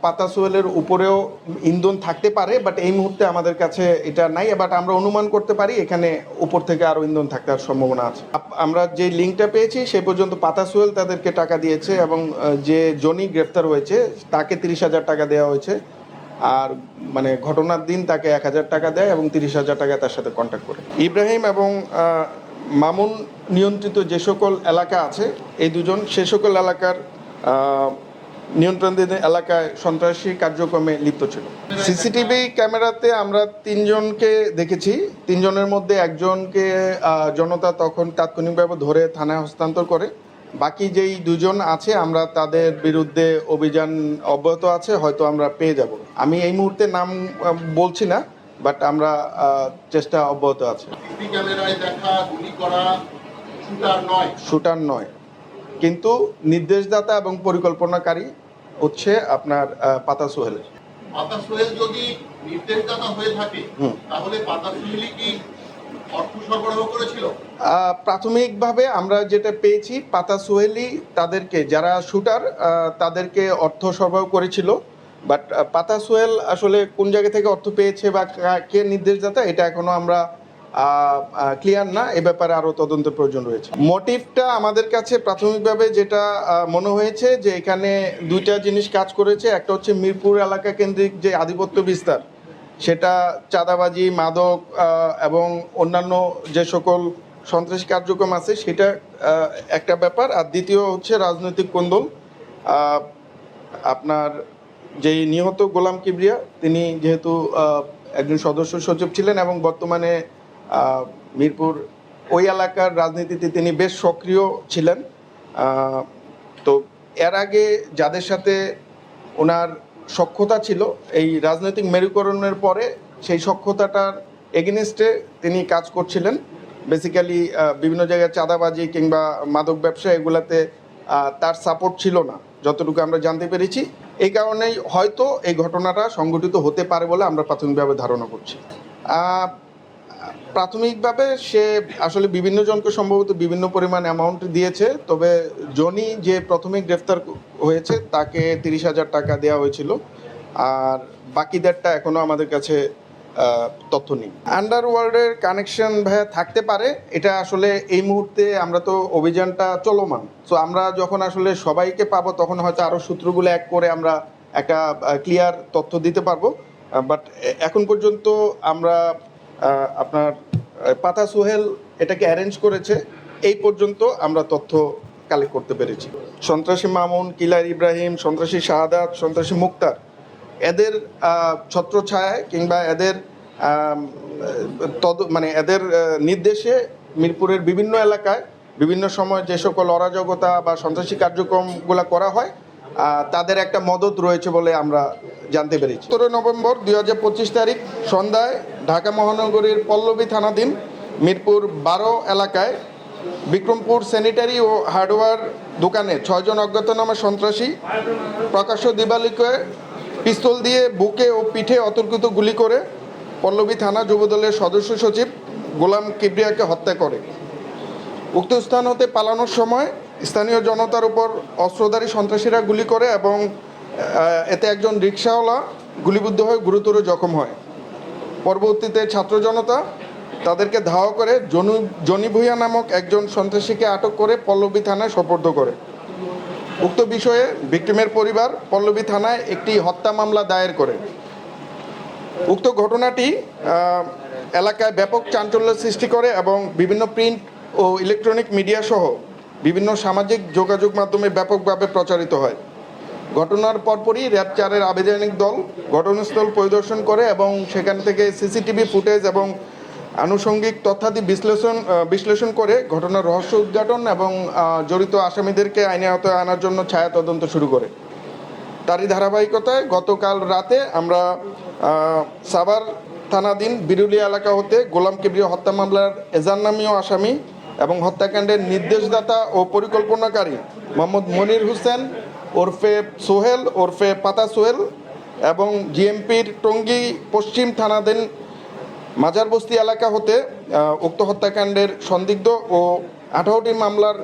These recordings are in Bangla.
পাতা সোহেলের উপরেও ইন্ধন থাকতে পারে, বাট এই মুহূর্তে আমাদের কাছে এটা নাই। বাট আমরা অনুমান করতে পারি এখানে উপর থেকে আরও ইন্ধন থাকার সম্ভাবনা আছে। আমরা যে লিঙ্কটা পেয়েছি সে পর্যন্ত পাতা সোহেল তাদেরকে টাকা দিয়েছে, এবং যে জনি গ্রেফতার হয়েছে তাকে 30,000 টাকা দেওয়া হয়েছে। আর মানে ঘটনার দিন তাকে 1,000 টাকা দেয় এবং 30,000 টাকা তার সাথে কন্ট্যাক্ট করে। ইব্রাহিম এবং মামুন নিয়ন্ত্রিত যে সকল এলাকা আছে, এই দুজন সে সকল এলাকার নিয়ন্ত্রণাধীন এলাকায় সন্ত্রাসী কার্যক্রমে লিপ্ত ছিল। সিসিটিভি ক্যামেরাতে আমরা 3 জনকে দেখেছি। 3 জনের মধ্যে একজনকে জনতা তখন তাৎক্ষণিকভাবে ধরে থানায় হস্তান্তর করে। বাকি যেই 2 জন আছে আমরা তাদের বিরুদ্ধে অভিযান অব্যাহত আছে, হয়তো আমরা পেয়ে যাব। আমি এই মুহূর্তে নাম বলছি না, বাট আমরা চেষ্টা অব্যাহত আছে। শুটার নয়, কিন্তু নির্দেশদাতা এবং পরিকল্পনাকারী হচ্ছে আপনার পাতা সোহেল। পাতা সোহেল যদি নির্দেশদাতা হয়ে থাকে তাহলে পাতা সোহেলই কি অর্থ সরবরাহ করেছিল? প্রাথমিকভাবে আমরা যেটা পেয়েছি, পাতা সোহেলই তাদেরকে, যারা শুটার তাদেরকে অর্থ সরবরাহ করেছিল। বাট পাতা সোহেল আসলে কোন জায়গা থেকে অর্থ পেয়েছে বা কে নির্দেশদাতা, এটা এখনো আমরা ক্লিয়ার না। এ ব্যাপারে আরও তদন্তের প্রয়োজন রয়েছে। মোটিভটা আমাদের কাছে প্রাথমিকভাবে যেটা মনে হয়েছে যে এখানে 2টা জিনিস কাজ করেছে। একটা হচ্ছে মিরপুর এলাকা কেন্দ্রিক যে আধিপত্য বিস্তার, সেটা চাঁদাবাজি, মাদক এবং অন্যান্য যে সকল সন্ত্রাসী কার্যক্রম আছে সেটা একটা ব্যাপার। আর দ্বিতীয় হচ্ছে রাজনৈতিক কোন্দল। আপনার যেই নিহত গোলাম কিবরিয়া, তিনি যেহেতু একজন সদস্য সচিব ছিলেন এবং বর্তমানে মিরপুর ওই এলাকার রাজনীতিতে তিনি বেশ সক্রিয় ছিলেন। তো এর আগে যাদের সাথে ওনার সখ্যতা ছিল, এই রাজনৈতিক মেরুকরণের পরে সেই সখ্যতাটার এগেনিস্টে তিনি কাজ করছিলেন। বেসিক্যালি বিভিন্ন জায়গায় চাঁদাবাজি কিংবা মাদক ব্যবসা, এগুলাতে তার সাপোর্ট ছিল না, যতটুকু আমরা জানতে পেরেছি। এই কারণেই হয়তো এই ঘটনাটা সংঘটিত হতে পারে বলে আমরা প্রাথমিকভাবে ধারণা করছি। প্রাথমিকভাবে সে আসলে বিভিন্ন জনকে সম্ভবত বিভিন্ন পরিমাণ অ্যামাউন্ট দিয়েছে। তবে জনি যে প্রথমে গ্রেফতার হয়েছে তাকে 30,000 টাকা দেওয়া হয়েছিল, আর বাকিদেরটা এখনও আমাদের কাছে তথ্য নেই। আন্ডারওয়ার্ল্ডের কানেকশন ভাইয়া থাকতে পারে, এটা আসলে এই মুহূর্তে আমরা তো অভিযানটা চলমান। সো আমরা যখন আসলে সবাইকে পাবো তখন হয়তো আরও সূত্রগুলো এক করে আমরা একটা ক্লিয়ার তথ্য দিতে পারবো। বাট এখন পর্যন্ত আমরা আপনার পাতা সোহেল এটাকে অ্যারেঞ্জ করেছে, এই পর্যন্ত আমরা তথ্য কালেক্ট করতে পেরেছি। সন্ত্রাসী মামুন, কিলার ইব্রাহিম, সন্ত্রাসী শাহাদাত, সন্ত্রাসী মুক্তার, এদের ছত্রছায়ায় কিংবা এদের এদের নির্দেশে মিরপুরের বিভিন্ন এলাকায় বিভিন্ন সময় যে সকল অরাজকতা বা সন্ত্রাসী কার্যক্রমগুলো করা হয়, তাদের একটা মদত রয়েছে বলে আমরা জানতে পেরেছি। 17 নভেম্বর 2025 তারিখ সন্ধ্যায় ঢাকা মহানগরীর পল্লবী থানাধীন মিরপুর 12 এলাকায় বিক্রমপুর স্যানিটারি ও হার্ডওয়্যার দোকানে 6 জন অজ্ঞাতনামা সন্ত্রাসী প্রকাশ্য দিবালোকে পিস্তল দিয়ে বুকে ও পিঠে অতর্কিত গুলি করে পল্লবী থানা যুবদলের সদস্য সচিব গোলাম কিবরিয়াকে হত্যা করে। উক্ত স্থান হতে পালানোর সময় স্থানীয় জনতার উপর অস্ত্রধারী সন্ত্রাসীরা গুলি করে এবং এতে একজন রিকশাওয়ালা গুলিবিদ্ধ হয়ে গুরুতর জখম হয়। পরবর্তীতে ছাত্র জনতা তাদেরকে ধাওয়া করে জনি ভূঁইয়া নামক একজন সন্ত্রাসীকে আটক করে পল্লবী থানায় সোপর্দ করে। উক্ত বিষয়ে ভিকটিমের পরিবার পল্লবী থানায় একটি হত্যা মামলা দায়ের করে। উক্ত ঘটনাটি এলাকায় ব্যাপক চাঞ্চল্য সৃষ্টি করে এবং বিভিন্ন প্রিন্ট ও ইলেকট্রনিক মিডিয়া সহ বিভিন্ন সামাজিক যোগাযোগ মাধ্যমে ব্যাপকভাবে প্রচারিত হয়। ঘটনার পরপরই র্যাব 4-এর আবেদনিক দল ঘটনাস্থল পরিদর্শন করে এবং সেখান থেকে সিসিটিভি ফুটেজ এবং আনুষঙ্গিক তথ্যাদি বিশ্লেষণ করে ঘটনার রহস্য উদ্ঘাটন এবং জড়িত আসামিদেরকে আইনের আওতায় আনার জন্য ছায়া তদন্ত শুরু করে। তারই ধারাবাহিকতায় গতকাল রাতে আমরা সাভার থানাধীন বিরুলিয়া এলাকা হতে গোলাম কিবরিয়া হত্যা মামলার এজান নামীয় আসামি এবং হত্যাকাণ্ডের নির্দেশদাতা ও পরিকল্পনাকারী মোহাম্মদ মনির হোসেন ওরফে সোহেল ওরফে পাতা সোহেল এবং জিএমপির টঙ্গী পশ্চিম থানাধীন মাজারবস্তি এলাকা হতে উক্ত হত্যাকাণ্ডের সন্দিগ্ধ ও 18টি মামলার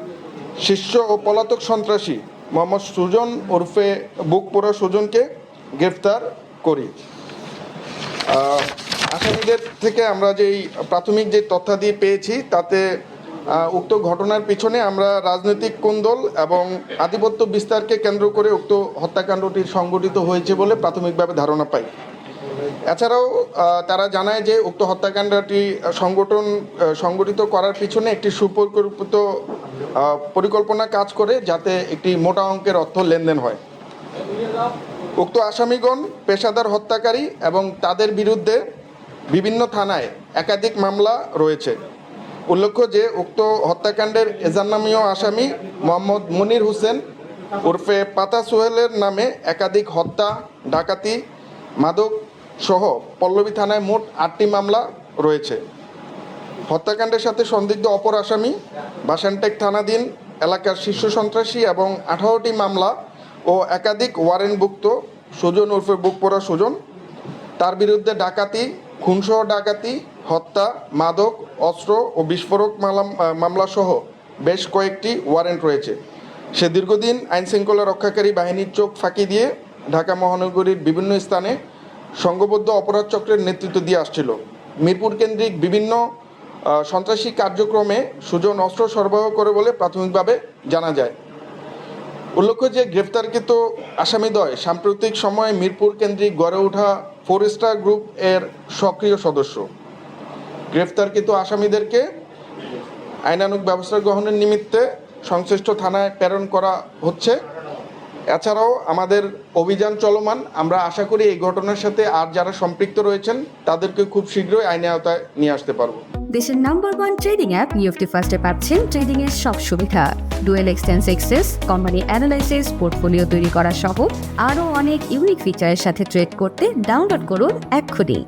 শীর্ষ ও পলাতক সন্ত্রাসী মোহাম্মদ সুজন ওরফে বুকপোড়া সুজনকে গ্রেফতার করি। আসামিদের থেকে আমরা যেই প্রাথমিক যে তথ্যাদি পেয়েছি তাতে উক্ত ঘটনার পিছনে আমরা রাজনৈতিক কোন্দল এবং আধিপত্য বিস্তারকে কেন্দ্র করে উক্ত হত্যাকাণ্ডটি সংঘটিত হয়েছে বলে প্রাথমিকভাবে ধারণা পাই। এছাড়াও তারা জানায় যে উক্ত হত্যাকাণ্ডটি সংগঠিত করার পিছনে একটি সুপরিকল্পিত পরিকল্পনা কাজ করে যাতে একটি মোটা অঙ্কের অর্থ লেনদেন হয়। উক্ত আসামিগণ পেশাদার হত্যাকারী এবং তাদের বিরুদ্ধে বিভিন্ন থানায় একাধিক মামলা রয়েছে। উল্লেখ্য যে উক্ত হত্যাকাণ্ডের এজাহারনামীয় আসামি মোহাম্মদ মনির হোসেন ওরফে পাতা সোহেলের নামে একাধিক হত্যা, ডাকাতি, মাদক সহ পল্লবী থানায় মোট 8টি মামলা রয়েছে। হত্যাকাণ্ডের সাথে সন্দিগ্ধ অপর আসামি বাসানটেক থানাধীন এলাকার শীর্ষ সন্ত্রাসী এবং 18টি মামলা ও একাধিক ওয়ারেন্টভুক্ত সুজন ওরফে বুকপোড়া সুজন, তার বিরুদ্ধে ডাকাতি, খুনসহ ডাকাতি, হত্যা, মাদক, অস্ত্র ও বিস্ফোরক মামলা সহ বেশ কয়েকটি ওয়ারেন্ট রয়েছে। সে দীর্ঘদিন আইনশৃঙ্খলা রক্ষাকারী বাহিনীর চোখ ফাঁকি দিয়ে ঢাকা মহানগরীর বিভিন্ন স্থানে সংঘবদ্ধ অপরাধ চক্রের নেতৃত্ব দিয়ে আসছিল। মিরপুর কেন্দ্রিক বিভিন্ন সন্ত্রাসী কার্যক্রমে সুজন অস্ত্র সরবরাহ করে বলে প্রাথমিকভাবে জানা যায়। উল্লেখ্য যে গ্রেফতারকৃত আসামিদ্বয় সাম্প্রতিক সময়ে মিরপুর কেন্দ্রিক গড়ে ওঠা 4 স্টার গ্রুপ এর সক্রিয় সদস্য। গ্রেফতারকৃত আসামিদেরকে আইনানুগ ব্যবস্থা গ্রহণের নিমিত্তে সংশ্লিষ্ট থানায় প্রেরণ করা হচ্ছে। এছাড়াও আমাদের অভিযান চলমান। আমরা আশা করি এই ঘটনার সাথে আর যারা সম্পৃক্ত রয়েছেন তাদেরকে খুব শীঘ্রই আইনের আওতায় নিয়ে আসতে পারবো। দেশের নাম্বার 1 ট্রেডিং অ্যাপ নিফটি ফার্স্টে পাচ্ছেন ট্রেডিং এর সব সুবিধা, dual exchange access, company analysis, portfolio তৈরি করা সহ আরও অনেক ইউনিক ফিচারের সাথে ট্রেড করতে ডাউনলোড করুন এক্ষুনি।